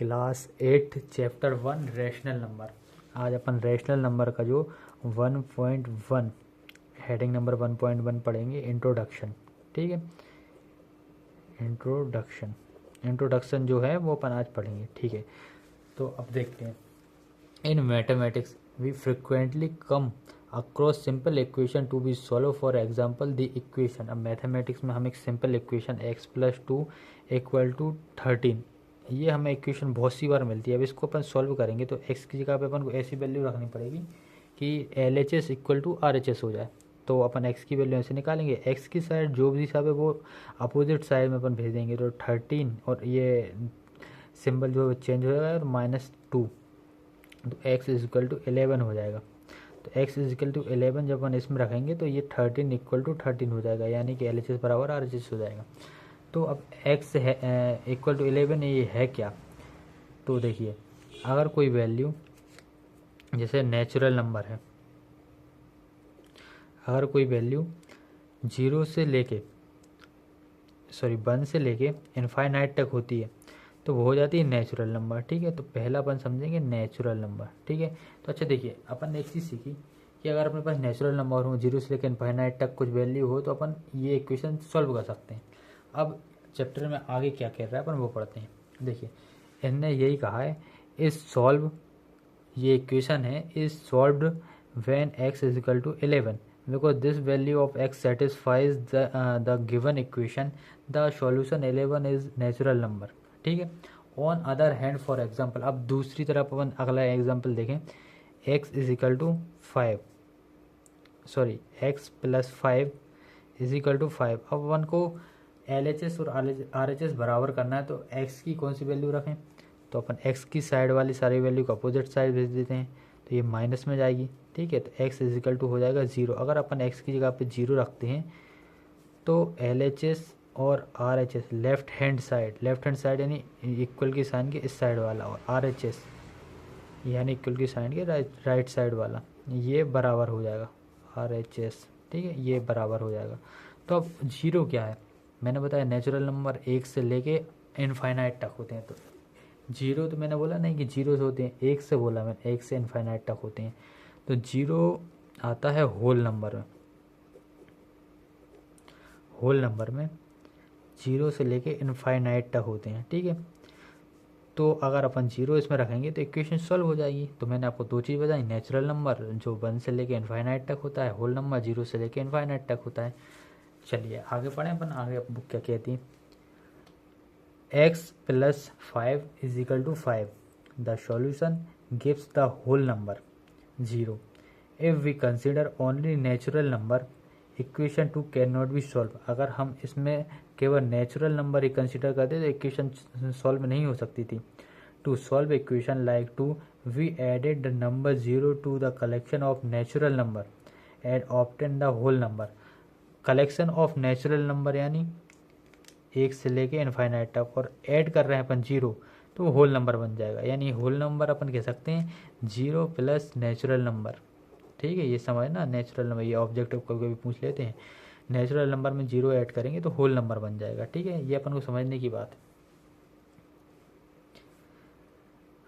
Class 8 chapter 1 rational number. आज अपन rational number का जो 1.1 हेडिंग नंबर 1.1 पढ़ेंगे, इंट्रोडक्शन। ठीक है, इंट्रोडक्शन जो है वो अपन आज पढ़ेंगे। ठीक है, तो अब देखते हैं। In mathematics we frequently come across simple equation to be solve. For example the equation, अब मैथमेटिक्स में हम एक सिंपल इक्वेशन x+2 = 13, ये हमें इक्वेशन बहुत सी बार मिलती है। अब इसको अपन सॉल्व करेंगे तो x की जगह पे अपन को ऐसी वैल्यू रखनी पड़ेगी कि LHS = RHS हो जाए। तो अपन x की वैल्यू ऐसे निकालेंगे, x की साइड जो भी हिसाब है वो अपोजिट साइड में अपन भेज देंगे। तो 13 और ये सिंबल जो चेंज हो जाएगा और -2, तो x = 11 हो जाएगा। तो x = 11 जब अपन इसमें रखेंगे तो ये 13 = 13 हो जाएगा, यानी कि LHS = RHS हो जाएगा। तो अब x है = 11, ये है क्या? तो देखिए, अगर कोई वैल्यू जैसे नेचुरल नंबर है, अगर कोई वैल्यू 1 से लेके इनफाइनाइट तक होती है तो वो हो जाती है नेचुरल नंबर। ठीक है, तो पहला अपन समझेंगे नेचुरल नंबर। ठीक है, तो अच्छा देखिए, अपन ने एक चीज़ सीखी कि अगर अपने पास नेचुरल नंबर हो, 0 से लेकर इनफाइनाइट तक कुछ वैल्यू हो, तो अपन ये इक्वेशन सॉल्व कर सकते हैं। अब चैप्टर में आगे क्या कह रहा है अपन वो पढ़ते हैं। देखिए, इनने यही कहा है, इज सॉल्व, ये इक्वेशन है, is solved when x = 11 because this value of x satisfies the given equation, the solution 11 is natural number। ठीक है, on other hand for example, अब दूसरी तरफ अपन अगला एग्जाम्पल देखें, x = 5, सॉरी x + 5 = 5। अब अपन को LHS और RHS बराबर करना है, तो x की कौन सी वैल्यू रखें? तो अपन x की साइड वाली सारी वैल्यू को अपोजिट साइड भेज देते हैं, तो ये माइनस में जाएगी। ठीक है, तो x = हो जाएगा 0। अगर अपन x की जगह पे 0 रखते हैं तो LHS और RHS लेफ्ट हैंड साइड यानी इक्वल की साइन के इस साइड वाला, और RHS यानी इक्वल की साइन के राइट साइड वाला, ये बराबर हो जाएगा RHS। ठीक है, ये बराबर हो जाएगा। तो अब 0 क्या है? मैंने बताया नेचुरल नंबर 1 से लेके इनफाइनाइट तक होते हैं। तो 0 तो मैंने बोला नहीं कि 0 से होते हैं, 1 से बोला मैंने, 1 से इनफाइनाइट तक होते हैं। तो 0 आता है होल नंबर में, 0 से लेके इनफाइनाइट तक होते हैं। ठीक है, तो अगर अपन 0 इसमें रखेंगे तो इक्वेशन सॉल्व हो जाएगी। तो मैंने आपको दो चीज़ बताई, नेचुरल नंबर जो 1 से लेके इनफाइनाइट तक होता है, होल नंबर 0 से लेके इनफाइनाइट तक होता है। चलिए आगे पढ़ें अपन, आगे बुक क्या कहती है। x + 5 = 5, the solution gives the whole number 0। If we consider only natural number, equation 2 can not be solve. अगर हम इसमें केवल नेचुरल नंबर ही कंसिडर करते तो इक्वेशन सॉल्व नहीं हो सकती थी। To solve equation like 2, we added the number 0 to the collection of natural number and obtain the whole number. Collection of natural number यानी 1 से लेके इनफाइनाइट तक, और ऐड कर रहे हैं अपन 0, तो होल नंबर बन जाएगा। यानी होल नंबर अपन कह सकते हैं 0 + नेचुरल नंबर। ठीक है, ये समझना, नेचुरल नंबर, ये ऑब्जेक्टिव कभी कभी पूछ लेते हैं, नेचुरल नंबर में 0 ऐड करेंगे तो होल नंबर बन जाएगा। ठीक है, ये अपन को समझने की बात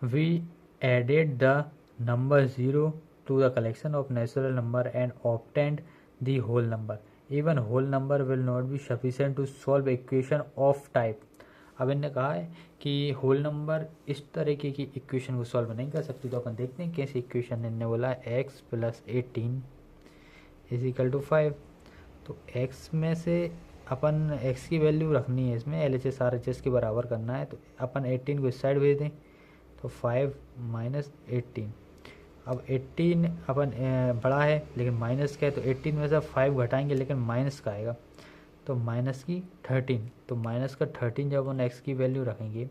है। We added the number 0 to the collection of natural number and obtained the whole number. Even whole number will not be sufficient to solve equation of type. अब इन्होंने कहा है कि होल नंबर इस तरीके की इक्वेशन को सॉल्व नहीं कर सकती। तो अपन देखते हैं कैसी इक्वेशन। इन्होंने बोला x + 18 = 5। तो x में से अपन x की वैल्यू रखनी है, इसमें LHS RHS के बराबर करना है, तो अपन 18 को इस साइड भेज दें, तो 5 - 18। अब 18 अपन बड़ा है लेकिन माइनस का है, तो 18 में से 5 घटाएंगे लेकिन माइनस का आएगा, तो माइनस की 13। तो माइनस का 13 जब अपन x की वैल्यू रखेंगे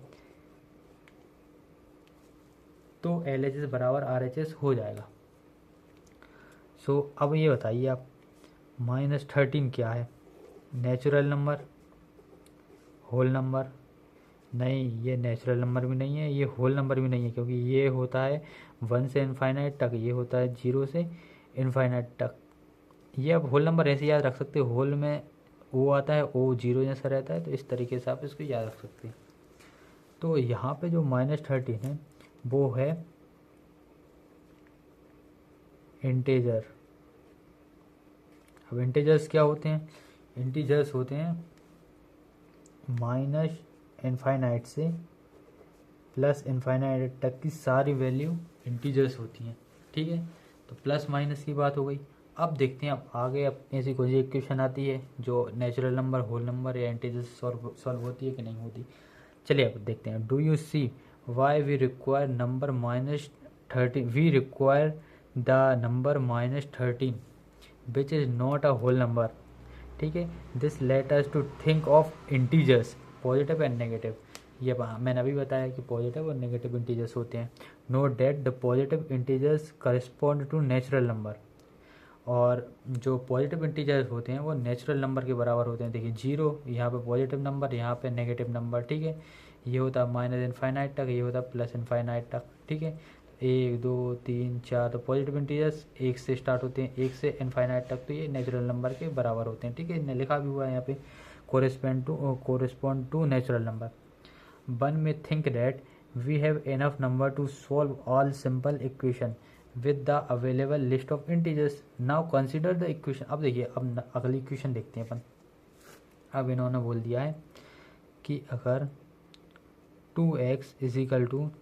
तो LHS = RHS हो जाएगा। सो अब ये बताइए आप, -13 क्या है? Natural number, whole number? नहीं, ये नेचुरल नंबर भी नहीं है, ये होल नंबर भी नहीं है, क्योंकि ये होता है 1 से इनफाइनाइट तक, ये होता है 0 से इनफाइनाइट तक। ये अब होल नंबर ऐसे याद रख सकते हो, होल में O आता है, O 0 जैसा रहता है, तो इस तरीके से आप इसको याद रख सकते हैं। तो यहाँ पे जो -13 है वो है इंटीजर। अब इंटीजर्स क्या होते हैं? इंटीजर्स होते हैं माइनस इनफाइनाइट से प्लस इनफाइनाइट तक की सारी वैल्यू इंटीजर्स होती हैं, ठीक है। तो प्लस माइनस की बात हो गई। अब देखते हैं अब आगे अब ऐसी कोई इक्वेशन आती है जो नेचुरल नंबर, होल नंबर या इंटीजर्स सॉल्व होती है कि नहीं होती। चलिए अब देखते हैं। Do you see why we require number -13? We require the number -13 which is not a whole number, ठीक है। This let us to think of integers positive and negative. ये मैंने अभी बताया कि पॉजिटिव और नेगेटिव इंटीजर्स होते हैं। Note that the positive integers correspond to natural number, और जो पॉजिटिव इंटीजर्स होते हैं वो नेचुरल नंबर के बराबर होते हैं। देखिए 0 यहाँ पे पॉजिटिव नंबर, यहाँ पे नेगेटिव नंबर, ठीक है। ये होता है माइनस इनफाइनाइट तक, ये होता है प्लस इनफाइनाइट तक, ठीक है। 1 2 3 4 तो पॉजिटिव इंटीजर्स 1 से स्टार्ट होते हैं, 1 से इनफाइनाइट तक, तो ये नेचुरल नंबर के बराबर होते हैं, ठीक है। इन्हें लिखा भी हुआ है यहाँ पे correspond to natural number. One may think that we have enough number to solve all simple equation with the available list of integers. Now consider the equation. अब देखिए, अब अगली इक्वेशन देखते हैं अपन। अब इन्होंने बोल दिया है कि अगर 2x =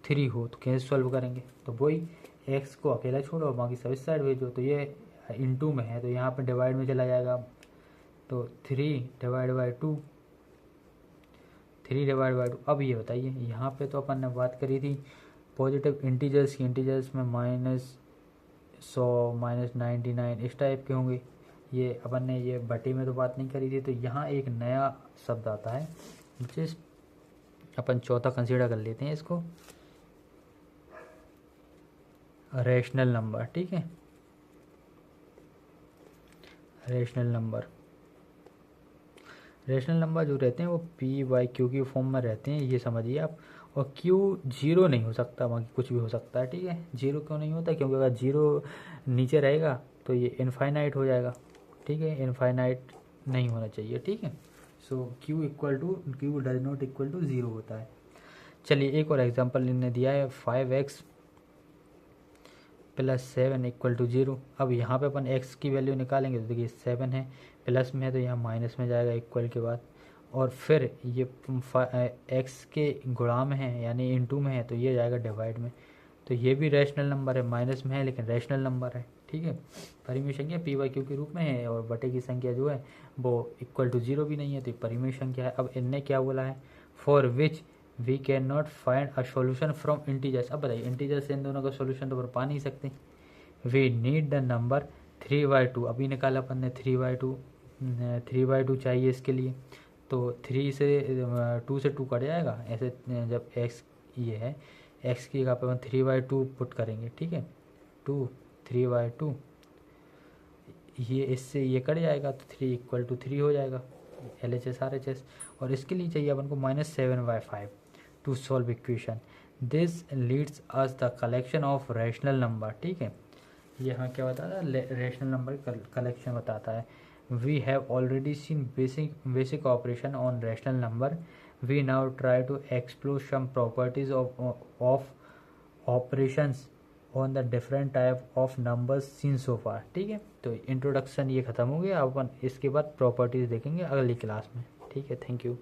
3 हो तो कैसे सॉल्व करेंगे। तो वही x को अकेला छोड़ो और बाकी सब इस साइड भेजो। तो ये इनटू में है तो यहाँ पे डिवाइड में चला जाएगा। तो 3/2, 3/2। अब ये बताइए, यहाँ पे तो अपन ने बात करी थी पॉजिटिव इंटीजर्स की। इंटीजर्स में -100, -99 इस टाइप के होंगे। ये अपन ने ये बटे में तो बात नहीं करी थी। तो यहाँ एक नया शब्द आता है जिस अपन चौथा कंसीडर कर लेते हैं इसको, रेशनल नंबर, ठीक है। रेशनल नंबर जो रहते हैं वो p/q की फॉर्म में रहते हैं, ये समझिए आप। और q 0 नहीं हो सकता, बाकी कुछ भी हो सकता है, ठीक है। 0 क्यों नहीं होता? क्योंकि अगर 0 नीचे रहेगा तो ये इनफाइनाइट हो जाएगा, ठीक है। इनफाइनाइट नहीं होना चाहिए, ठीक है। So q does not equal to 0 होता है। चलिए एक और एग्जांपल इन्होंने दिया है 5x + 7 = 0। अब यहाँ पे अपन x की वैल्यू निकालेंगे तो देखिए 7 है, प्लस में है तो यहाँ माइनस में जाएगा इक्वल के बाद, और फिर ये x के गुणा में है यानी इनटू में है तो ये जाएगा डिवाइड में। तो ये भी रैशनल नंबर है, माइनस में है लेकिन रैशनल नंबर है, ठीक है। परिमेय संख्या p/q के रूप में है और बटे की संख्या जो है वो =0 भी नहीं है, तो परिमेय संख्या है। अब इनने क्या बोला है? For which we can not find a solution from integers. अब बताइए, इंटीजर्स से इन दोनों का सोल्यूशन तो पा नहीं सकते। We need the number 3/2। अभी निकाला अपन ने 3/2 चाहिए इसके लिए। तो 3 से 2 से 2 कट जाएगा ऐसे। जब x ये है, x की जगह पे अपन 3/2 पुट करेंगे, ठीक है। 3/2 ये इससे ये कट जाएगा तो 3 = 3 हो जाएगा, LHS RHS। और इसके लिए चाहिए अपन को -7/5 to solve equation. This leads us the collection of rational number, ठीक है। ये हमें क्या बताता है? रैशनल नंबर कलेक्शन बताता है। We have already seen basic operation on rational number. We now try to explore some properties of operations on the different type of numbers seen so far, ठीक है। तो इंट्रोडक्शन ये खत्म हो गया। अब अपन इसके बाद प्रॉपर्टीज देखेंगे अगली क्लास में, ठीक है। Thank you.